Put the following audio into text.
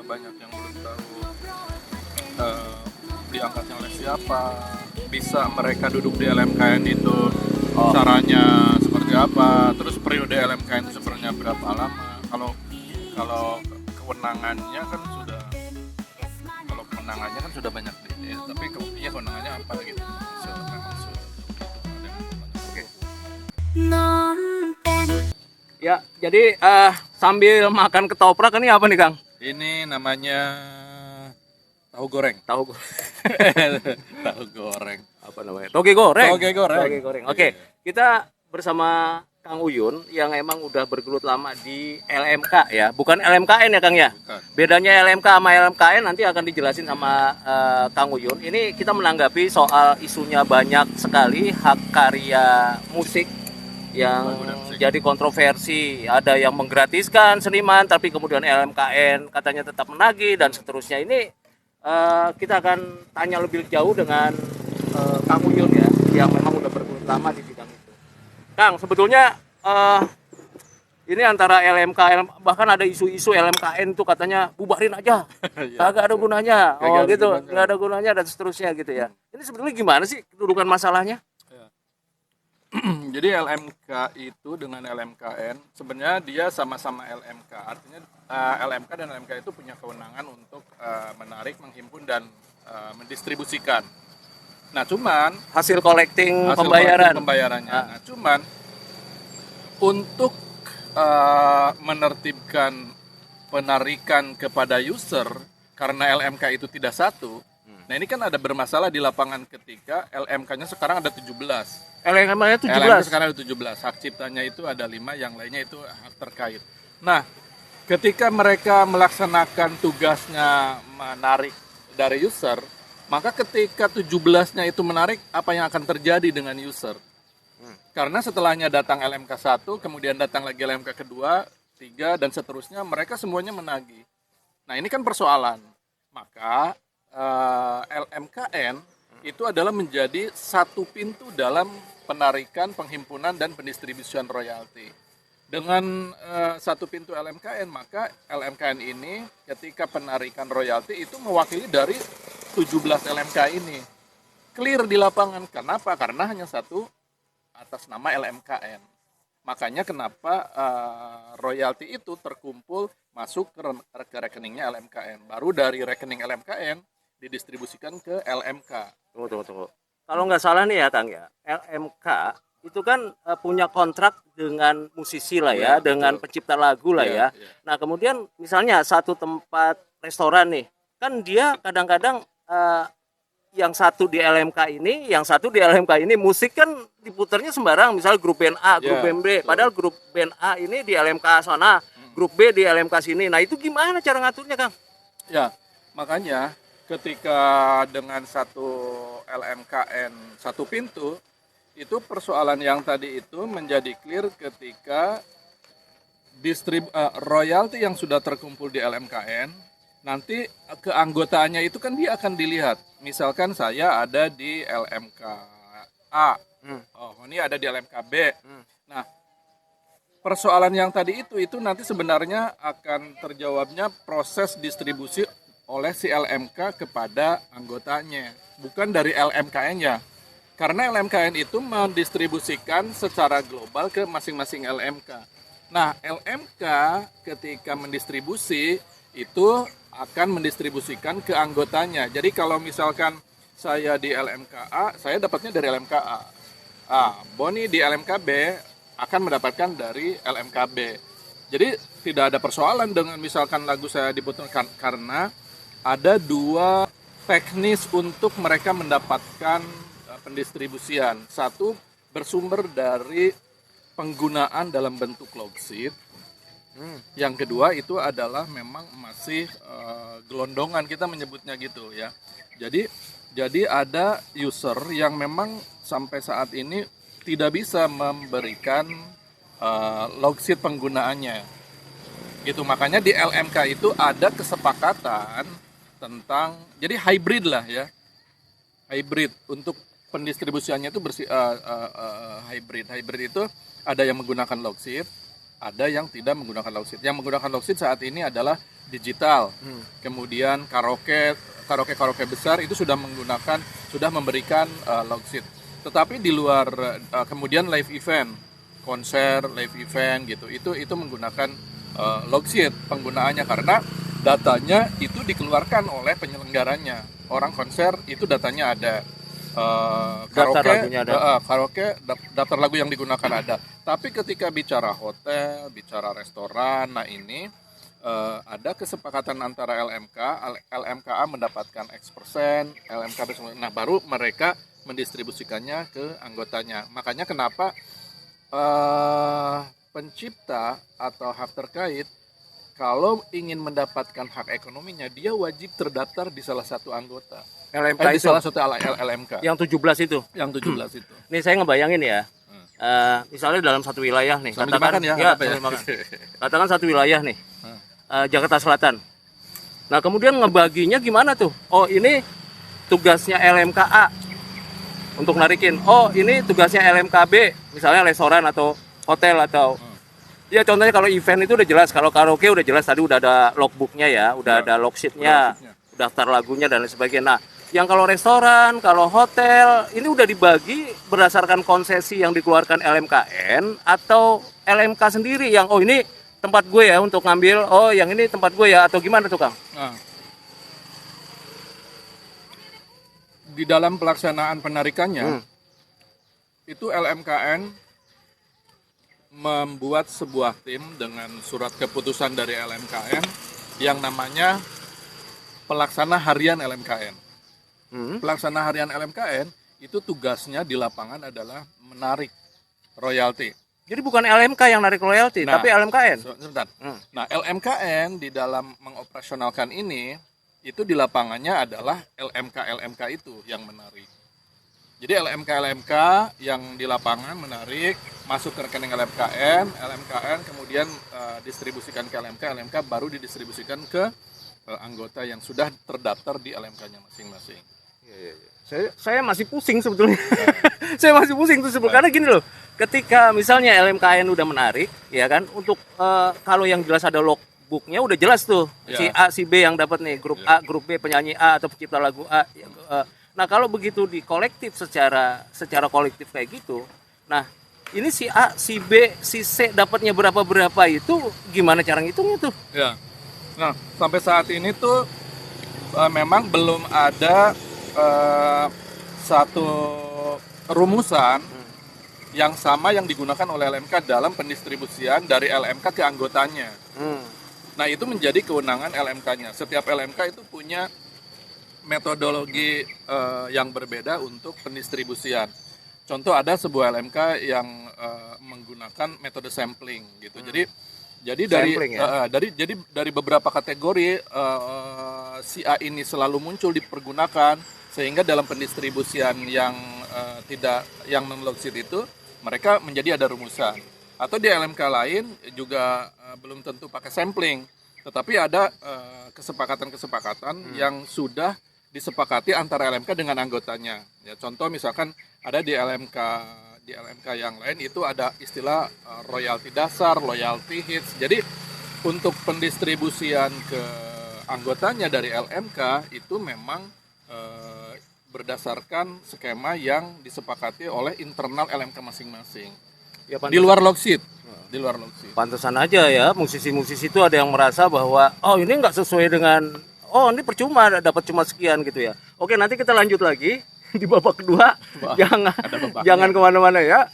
banyak yang belum tahu diangkatnya oleh siapa, bisa mereka duduk di LMKN itu caranya seperti apa, terus periode LMKN itu sebenarnya berapa lama. Kalau kewenangannya kan sudah banyak deh, tapi kewenangannya apa gitu. Oke. Ya, jadi sambil makan ketoprak ini apa nih, Kang? Ini namanya tahu goreng. Tahu Tahu goreng. apa namanya? Toge goreng. Toge goreng. Toge goreng. Oke, kita bersama Kang Uyun yang emang udah bergelut lama di LMK ya, bukan LMKN ya, Kang ya. Bukan. Bedanya LMK sama LMKN nanti akan dijelasin sama Kang Uyun. Ini kita menanggapi soal isunya banyak sekali hak karya musik yang jadi kontroversi. Ada yang menggratiskan seniman, tapi kemudian LMKN katanya tetap menagih dan seterusnya. Ini kita akan tanya lebih jauh dengan Kang Uyun ya, yang memang udah bergelut lama di bidang itu. Kang, sebetulnya ini antara LMK, bahkan ada isu-isu LMKN itu katanya bubarin aja, kagak ada gunanya, gitu, nggak ada gunanya dan seterusnya gitu ya. Ini sebetulnya gimana sih kedudukan masalahnya? Jadi LMK itu dengan LMKN sebenarnya dia sama-sama LMK. Artinya LMK dan LMK itu punya kewenangan untuk menarik, menghimpun dan mendistribusikan. Nah, cuman Hasil collecting pembayarannya. Nah, cuman untuk menertibkan penarikan kepada user karena LMK itu tidak satu. Nah, ini kan ada bermasalah di lapangan ketika LMK-nya sekarang ada 17. LMK-nya 17. LMK sekarang ada 17. Hak ciptanya itu ada 5, yang lainnya itu hak terkait. Nah, ketika mereka melaksanakan tugasnya menarik dari user, maka ketika 17-nya itu menarik, apa yang akan terjadi dengan user? Karena setelahnya datang LMK 1, kemudian datang lagi LMK kedua, 3, dan seterusnya, mereka semuanya menagih. Nah, ini kan persoalan. Maka LMKN itu adalah menjadi satu pintu dalam penarikan, penghimpunan, dan pendistribusian royalti. Dengan satu pintu LMKN, maka LMKN ini ketika penarikan royalti itu mewakili dari 17 LMK ini. Clear di lapangan. Kenapa? Karena hanya satu atas nama LMKN. Makanya kenapa royalti itu terkumpul masuk ke rekeningnya LMKN. Baru dari rekening LMKN didistribusikan ke LMK. Tunggu. Kalau nggak salah nih ya, Kang ya, LMK itu kan punya kontrak dengan musisi lah ya, dengan pencipta lagu lah ya. Nah, kemudian misalnya satu tempat restoran nih, kan dia kadang-kadang yang satu di LMK ini, yang satu di LMK ini, musik kan diputarnya sembarang, misalnya grup band A, grup band B, padahal grup band A ini di LMK sana, grup B di LMK sini. Nah, itu gimana cara ngaturnya, Kang? Ya, makanya ketika dengan satu LMKN satu pintu, itu persoalan yang tadi itu menjadi clear ketika royalti yang sudah terkumpul di LMKN, nanti keanggotaannya itu kan dia akan dilihat. Misalkan saya ada di LMK A, ini ada di LMK B. Nah, persoalan yang tadi itu nanti sebenarnya akan terjawabnya proses distribusi oleh si LMK kepada anggotanya, bukan dari LMKN-nya. Karena LMKN itu mendistribusikan secara global ke masing-masing LMK. Nah, LMK ketika mendistribusi itu akan mendistribusikan ke anggotanya. Jadi kalau misalkan saya di LMK A, saya dapatnya dari LMK A. Boni di LMK B akan mendapatkan dari LMK B. Jadi tidak ada persoalan dengan misalkan lagu saya diputarkan, karena ada dua teknis untuk mereka mendapatkan pendistribusian. Satu bersumber dari penggunaan dalam bentuk log sheet. Yang kedua itu adalah memang masih gelondongan, kita menyebutnya gitu ya. Jadi ada user yang memang sampai saat ini tidak bisa memberikan log sheet penggunaannya. Gitu, makanya di LMK itu ada kesepakatan tentang, jadi hybrid lah ya. Hybrid untuk pendistribusiannya itu hybrid. Hybrid itu ada yang menggunakan log sheet, ada yang tidak menggunakan log seat. Yang menggunakan log seat saat ini adalah digital. Kemudian karaoke besar itu sudah memberikan log seat. Tetapi di luar kemudian live event, konser, live event gitu, itu menggunakan log seat penggunaannya karena datanya itu dikeluarkan oleh penyelenggaranya. Orang konser itu datanya ada. Karaoke daftar lagu yang digunakan ada. Tapi ketika bicara hotel, bicara restoran, nah ini ada kesepakatan antara LMKA mendapatkan X%, LMK nah baru mereka mendistribusikannya ke anggotanya. Makanya kenapa pencipta atau hak terkait kalau ingin mendapatkan hak ekonominya dia wajib terdaftar di salah satu anggota. LMK di salah satu LMK. Yang 17 itu. Yang 17 itu. Nih saya ngebayangin ya. Misalnya dalam satu wilayah nih, sambil katakan makan. Katakan satu wilayah nih. Jakarta Selatan. Nah, kemudian ngebaginya gimana tuh? Oh, ini tugasnya LMKA untuk narikin. Oh, ini tugasnya LMKB, misalnya restoran atau hotel atau ya contohnya kalau event itu udah jelas, kalau karaoke udah jelas tadi udah ada logbooknya ya, udah ada log sheet-nya, daftar lagunya dan lain sebagainya. Nah, yang kalau restoran, kalau hotel ini udah dibagi berdasarkan konsesi yang dikeluarkan LMKN atau LMK sendiri yang oh ini tempat gue ya untuk ngambil, oh yang ini tempat gue ya atau gimana tuh Kang? Nah, di dalam pelaksanaan penarikannya itu LMKN membuat sebuah tim dengan surat keputusan dari LMKN yang namanya pelaksana harian LMKN. Pelaksana harian LMKN itu tugasnya di lapangan adalah menarik royalti. Jadi bukan LMK yang narik royalti, tapi LMKN. Sebentar. Nah, LMKN di dalam mengoperasionalkan ini itu di lapangannya adalah LMK itu yang menarik. Jadi LMK yang di lapangan menarik masuk ke rekening LMKN kemudian distribusikan ke LMK baru didistribusikan ke anggota yang sudah terdaftar di LMK-nya masing-masing. Saya masih pusing sebetulnya. Saya masih pusing tuh sebetulnya karena gini loh. Ketika misalnya LMKN udah menarik, ya kan, untuk kalau yang jelas ada logbooknya udah jelas tuh si A, si B yang dapat nih, grup A, grup B penyanyi A atau pencipta lagu A. Nah kalau begitu di kolektif secara kolektif kayak gitu, nah ini si A, si B, si C dapatnya berapa itu gimana cara ngitungnya tuh? Ya. Nah sampai saat ini tuh memang belum ada satu rumusan yang sama yang digunakan oleh LMK dalam pendistribusian dari LMK ke anggotanya. Nah itu menjadi kewenangan LMK-nya. Setiap LMK itu punya metodologi yang berbeda untuk pendistribusian. Contoh ada sebuah LMK yang menggunakan metode sampling gitu. Jadi dari beberapa kategori si A ini selalu muncul dipergunakan sehingga dalam pendistribusian yang non-log seat itu mereka menjadi ada rumusan. Atau di LMK lain juga belum tentu pakai sampling, tetapi ada kesepakatan yang sudah disepakati antara LMK dengan anggotanya. Ya, contoh misalkan ada di LMK yang lain itu ada istilah royalti dasar, royalti hits. Jadi untuk pendistribusian ke anggotanya dari LMK itu memang berdasarkan skema yang disepakati oleh internal LMK masing-masing. Ya, di luar log sheet. Di luar log sheet. Pantesan aja ya musisi-musisi itu ada yang merasa bahwa oh ini nggak sesuai dengan ini percuma dapat cuma sekian gitu ya. Oke, nanti kita lanjut lagi di babak kedua. Jangan kemana-mana ya.